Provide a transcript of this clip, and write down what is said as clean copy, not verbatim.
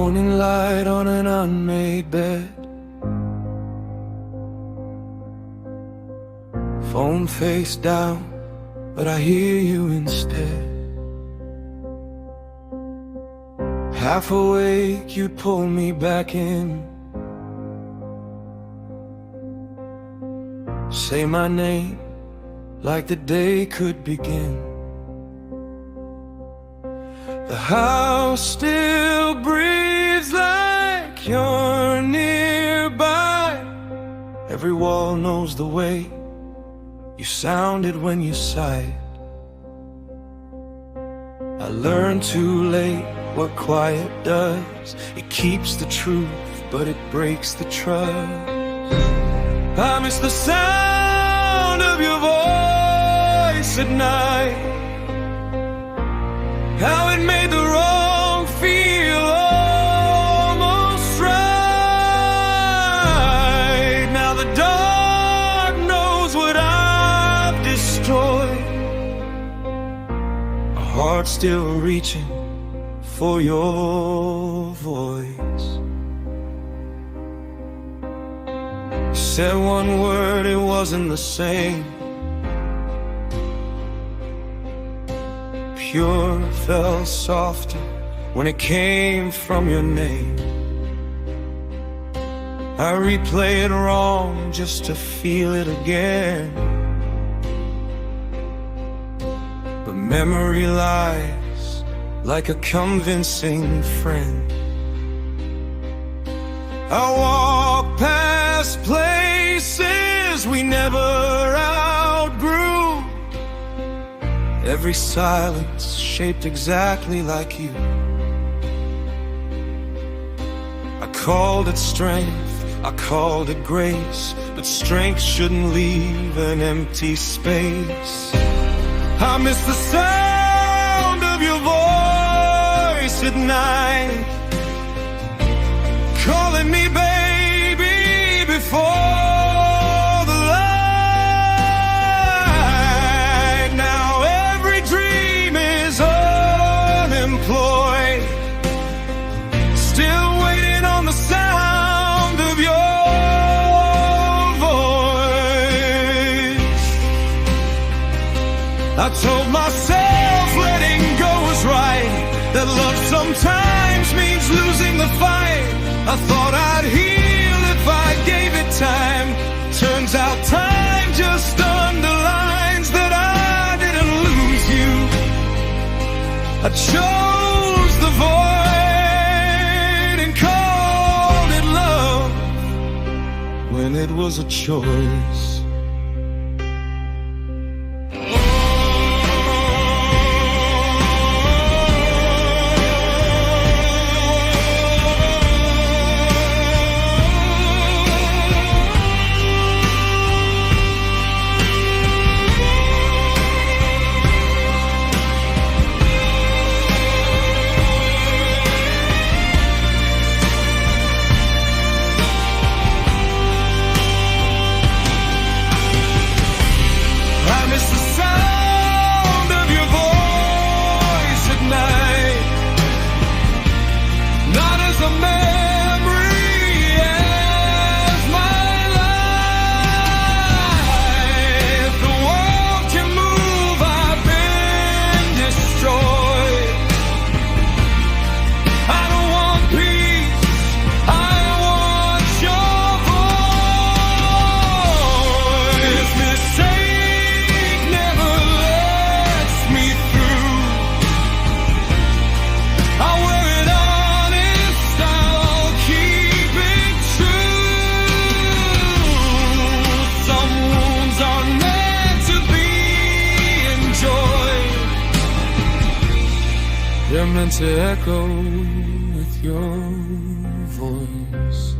Morning light on an unmade bed, phone face down, but I hear you instead. Half awake, you'd pull me back in, say my name like the day could begin. The house still breathes like you're nearby. Every wall knows the way you sounded when you sighed. I learned too late what quiet does. It keeps the truth, but it breaks the trust. I miss the sound of your voice at night, how it made the wrong feel almost right. Now the dark knows what I've destroyed. A heart still reaching for your voice. You said one word, it wasn't the same. Pure fell softer when it came from your name. I replay it wrong just to feel it again, but memory lies like a convincing friend. I walk past places we never outgrew, every silence shaped exactly like you. I called it strength, I called it grace, but strength shouldn't leave an empty space. I miss the sound of your voice at night, calling me baby before the light. Now every dream is unemployed, still waiting on the sound of your voice. I told myself letting go was right, that love sometimes means losing the fight. I thought I'd heal if I gave it time. Turns out time just underlines that I didn't lose you. I chose the void and called it love when it was a choice. They're meant to echo with your voice.